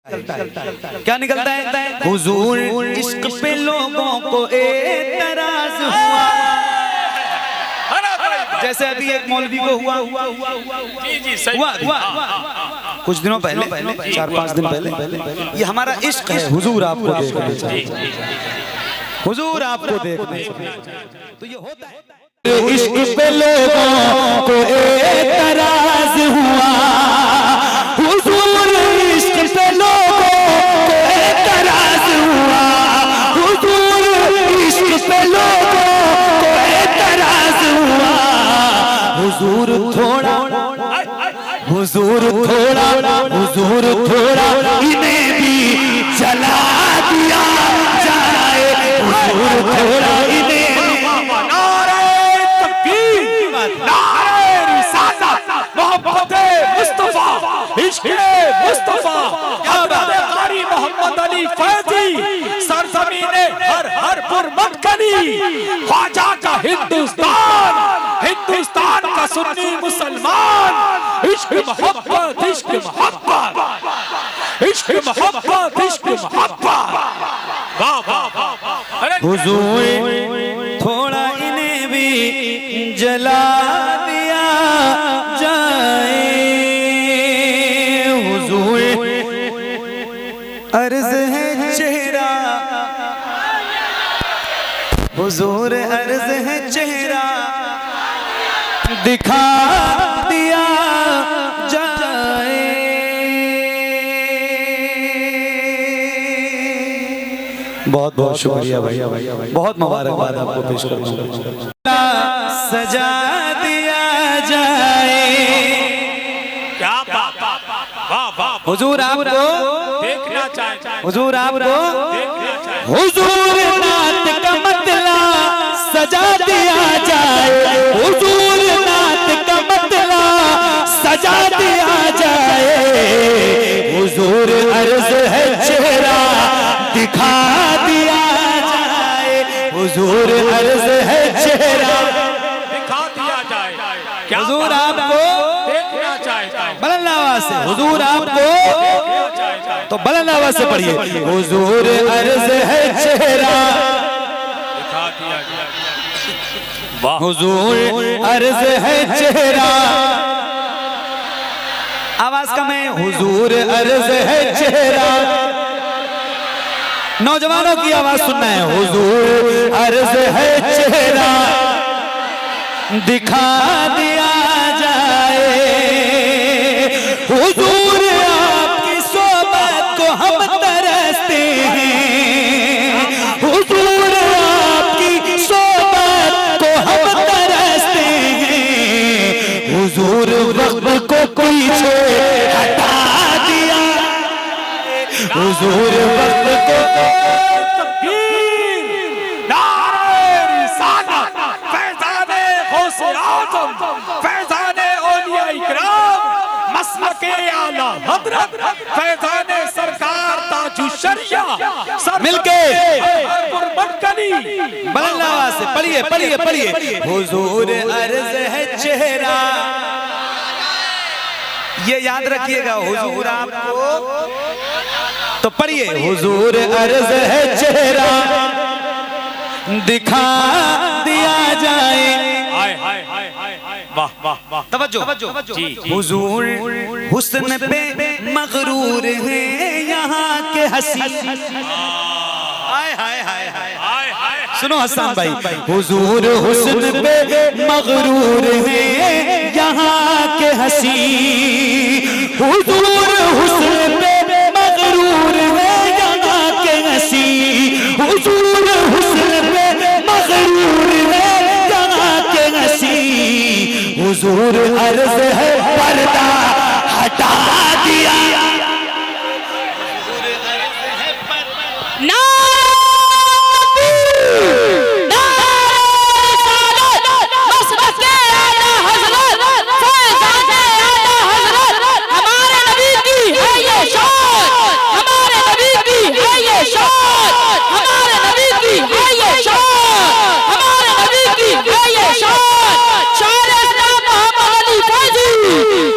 क्या निकलता है? हुजूर इश्क पे लोगों को एतराज हुआ। जैसे अभी एक मौलवी को हुआ कुछ दिनों पहले 4-5 दिन पहले। ये हमारा इश्क है, हुजूर आपको देखना चाहिए, हुजूर आपको देखना चाहिए। तो ये होता है इश्क पे लोगों को एतराज हुआ। हुजूर इश्क पे लोगों को एतराज हुआ। हुजूर इश्क पे लोगों को एतराज हुआ। हुजूर थोड़ा इन्हें भी जला दिया जाए। हुजूर थोड़ा इन्हें सरजमीने हर पुरमदकनी ख्वाजा का हिंदुस्तान, हिंदुस्तान का सुन्नी मुसलमान। इश्क मोहब्बत, इश्क मोहब्बत, इश्क मोहब्बत, इश्क मोहब्बत। वाह वाह वाह। हुजूर थोड़ा इन्हें भी जला दिया जाए। हुजूर अर्ज है चेहरा, हुजूर अर्ज है चेहरा दिखा दिया जाए। बहुत बहुत शुक्रिया भैया, बहुत मुबारकबाद आपको पेश करता हूँ। सजा दिया जाए। क्या बात, वाह वाह। हुजूर आपको देखना चाहिए, हुजूर आपको देखना चाहिए। हुजूर नात का मतला सजा दिया जाए। हुजूर नात का मतला सजा दिया जाए। हुजूर अर्ज है चेहरा दिखा दिया जाए। हुजूर अर्ज है चेहरा दिखा दिया जाए। हुजूर आपको देखना चाहिए, बुलंद आवाज से हुजूर आपको तो बुलंद आवाज से पढ़िए। हुजूर अर्ज है चेहरा दिखा दिया जाए। हुजूर अर्ज है चेहरा। आवाज कम है। हुजूर अर्ज है चेहरा। नौजवानों की आवाज सुनना है। हुजूर अर्ज है चेहरा दिखा दिया जाए। हुजूर आपकी सोबत को हम तरसते हैं। हुजूर आपकी सोबत को हम तरसते हैं। हुजूर वक्त को पीछे हटा दिया। हुजूर वक्त को मिलके बुलंद आवाज से पढ़िए पढ़िए पढ़िए। हुजूर अर्ज है चेहरा। ये याद रखिएगा, हुजूर आपको तो पढ़िए। हुजूर अर्ज है चेहरा दिखा दिया जाए। वाह वाह वाह। तवज्जो। हुजूर हुस्न पे मगरूर है यहाँ के हसी। हाय हाय हाय हाय। सुनो हसन भाई। हुजूर हुस्न पे मगरूर है यहाँ के हसी। हुजूर हुस्न पे मगरूर है यहाँ के हसी। हुजूर हुस्न पे मगरूर है यहाँ के हसी। हुजूर अर्ज है पर्दा हटा दिया।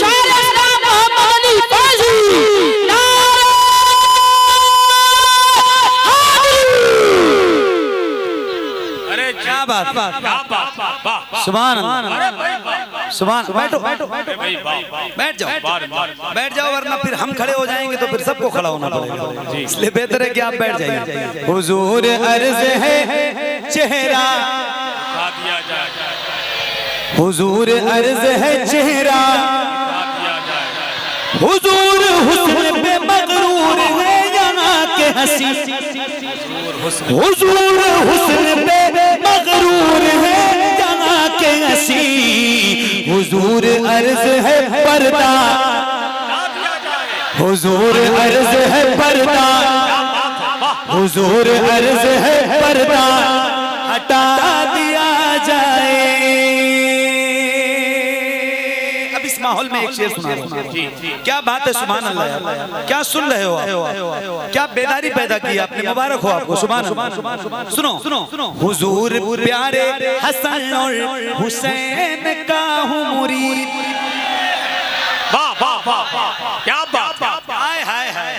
शायर इस्लाम मोहम्मद अली फैजी बात, क्या बात, वाह, सुभान अरे अल्लाह, भाई, सुभान। बैठो भाई, वाह, वाह, बैठ जाओ, बैठ जाओ, वरना फिर हम खड़े हो जाएंगे तो फिर सबको खड़ा होना पड़ेगा, इसलिए बेहतर है कि आप बैठ जाइए। हुजूर अर्ज है चेहरा, दिखा दिया जाए, हुजूर अर्ज है चेहरा, दिखा दिया जाए, हुजूर हुस्न पे मगरूर है यहाँ के हंसी, हुजूर हुस्न पे मगरूर है यहाँ के हंसी, हुजूर अर्ज है पर्दा, हुजूर अर्ज है पर्दा, हुजूर अर्ज है पर्दा हटा दिया जाए। अब इस माहौल में एक शेर सुना रहा हूं। क्या बात है, सुभान अल्लाह, क्या सुन रहे हो आप, क्या बेदारी पैदा की आपने, मुबारक हो आपको, सुभान अल्लाह। सुनो सुनो, हुजूर प्यारे हसन और हुसैन का हूँ मुरीद, वाह वाह वाह, क्या बात, हाय हाय हाय,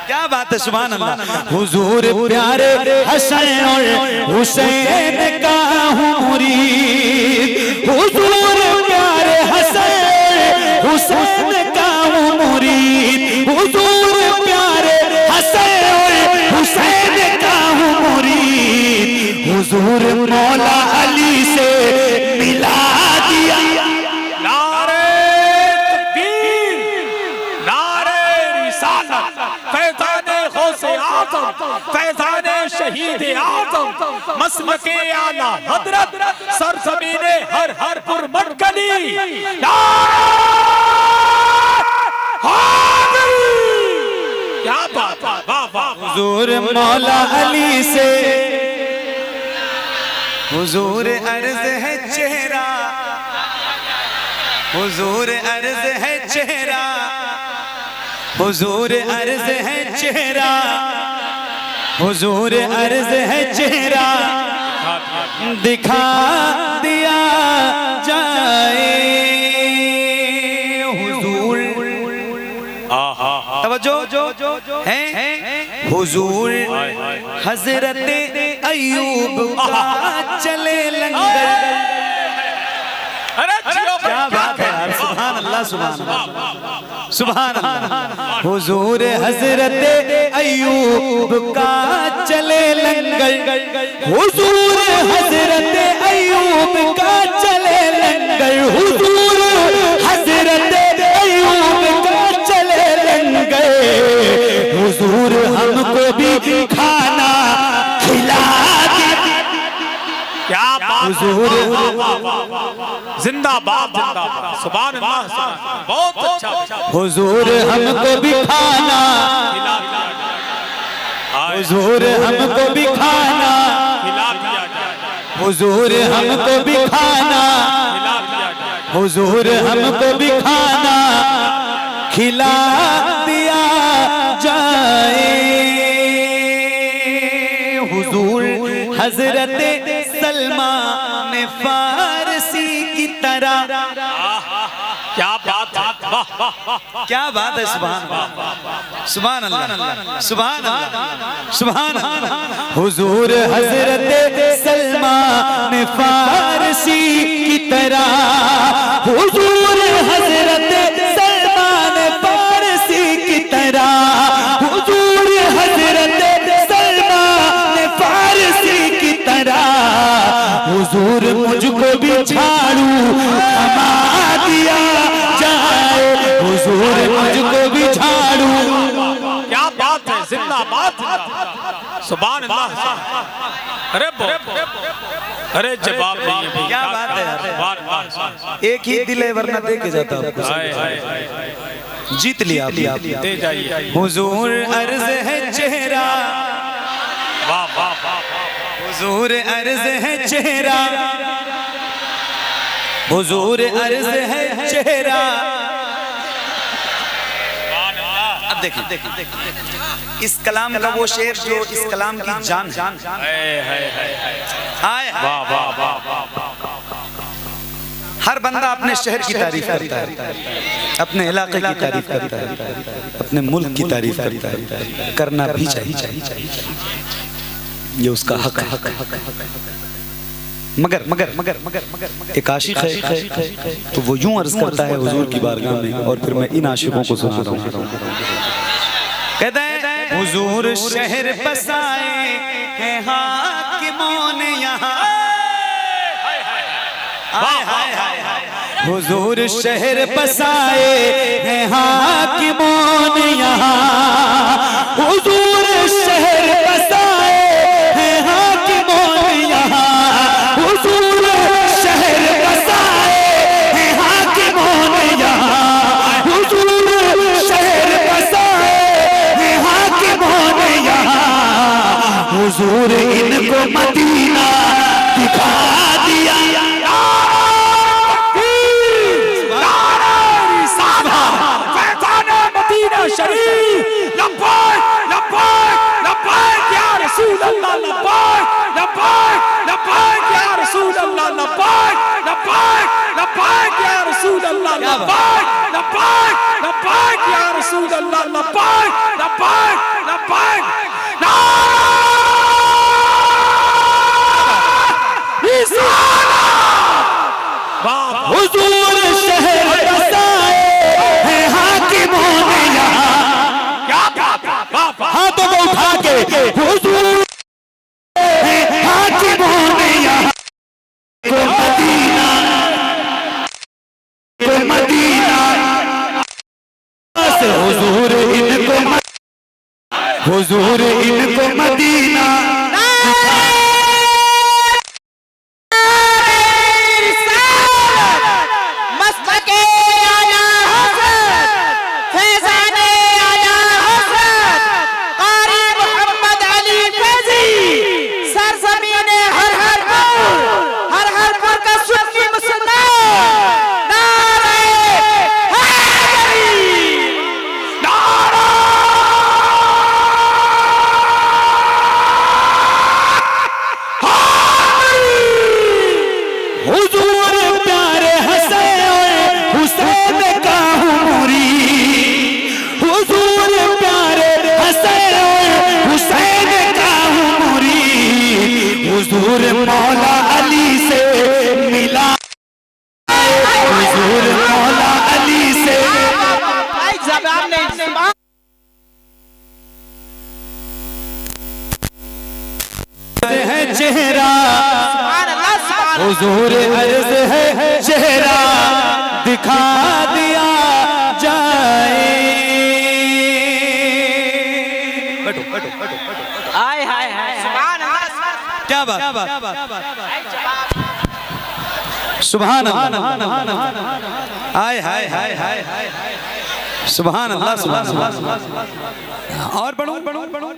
क्या बात है, सुभान अल्लाह। हुजूर प्यारे हसन और हुसैन का हूँ मुरीद, हुजूर प्यारे हसन हुसैन का हूँ मुरीद, हुजूर प्यारे हसन और हुसैन का हूँ मुरीद, हुजूर मौला अली से मिला दिया। नारे तकबीर, नारे रिसालत, फैज़ाने गौसे आज़म, फैज़ाने शहीद आज़म, मसलके आला हज़रत, सरज़मीने हर हर पुर मटकली, क्या बात, वाह वाह, हुजूर मौला अली से, हुजूर अर्ज है चेहरा, हुजूर अर्ज है चेहरा, हुजूर अर्ज है चेहरा, हुजूर अर्ज है चेहरा दिखा दिया जाए। हुजूर तवज्जो है, हुजूर हजरत अय्यूब का चले लंगर, अरे क्या बात है यार, सुभान अल्लाह, सुभान अल्लाह, सुभान अल्लाह। हुजूर हजरत अय्यूब का चले लंगर, हुजूर हजरत अय्यूब का चले लंगर, हुजूर हजरत अय्यूब का चले लंगर, हुजूर हमको भी खाना खिला दिया। क्या बात, हुजूर जिंदाबाद जिंदाबाद, सुभान अल्लाह, बहुत अच्छा, हुजूर हमको भी खाना, हुजूर हमको भी खाना, खिला दिया जाए, हुजूर हमको भी खाना, खिला दिया जाए, हुजूर हमको भी खाना खिला दिया जाए। हुजूर हजरत सलमान फारसी की तरह, क्या बात है, वाह वाह वाह, क्या बात है, सुभान सुभान अल्लाह, सुभान अल्लाह, सुभान अल्लाह। हुजूर हजरत सलमान फारसी की तरह, हुजूर हजरत सलमान फारसी की तरह, हुजूर हजरत सलमान फारसी की तरह, हुजूर मुझको भी झाड़ू थमा दिया जाए, हुजूर मुझको भी झाड़ू। क्या बात है, जिंदाबाद, सुभान अल्लाह, अरे अरे जवाब नहीं, क्या बात है यार, सुभान अल्लाह, एक ही दिल है वरना दे के जाता आपको, हाय हाय हाय, जीत लिया आप। दे जाइए, हुजूर अर्ज है चेहरा, वाह वाह वाह, हुजूर अर्ज है चेहरा, हुजूर अर्ज है चेहरा। अब देखिए इस कलाम का वो शेर जो इस कलाम की जान है, हाय वाह वाह वाह, हर बंदा अपने शहर की तारीफ करता है, अपने इलाके की तारीफ करता है, अपने मुल्क की तारीफ करता है, करना भी चाहिए, ये उसका हक है। मगर मगर मगर मगर मगर एक आशिक है तो वो यूं अर्ज करता है हुजूर की बारगाह में, और फिर मैं इन आशिकों को सुना रहा हूँ। कहता है हुजूर शहर बसाए हैं हाकिमों ने यहाँ, हुजूर शहर बसाए हैं हाकिमों ने यहाँ, हुजूर शहर बसाए हैं हाकिमों ने यहाँ, हुजूर शहर बसाए हैं हाकिमों ने यहाँ, हुजूर शहर बसाए हैं हाकिमों ने यहाँ, हुजूर इनको मदीना दिखा दिया। शरीफ लब्बाइक लब्बाइक लब्बाइक या रसूल अल्लाह, लब्बाइक लब्बाइक लब्बाइक या रसूल अल्लाह, लब्बाइक लब्बाइक लब्बाइक या रसूल अल्लाह, लब्बाइक लब्बाइक लब्बाइक या रसूल अल्लाह, लब्बाइक लब्बाइक लब्बाइक हुजूर शहर बसाए हैं हाकिमों ने हाथों को उठा के, हुजूर हाकिमों ने यहाँ को मदीना, को मदीना से हुजूर इनको, हुजूर इनको मदीना हुजूर मौला अली से मिला, हुजूर मौला अली से है चेहरा, हुजूर अर्ज है चेहरा दिखा दिया जाए। बैठो बैठो बैठो, हाय हाय हाय क्या बात, सुभान अल्लाह, हाय हाय हाय हाय, सुभान अल्लाह, सुभान अल्लाह। और बढ़ो बढ़ो बढ़ो।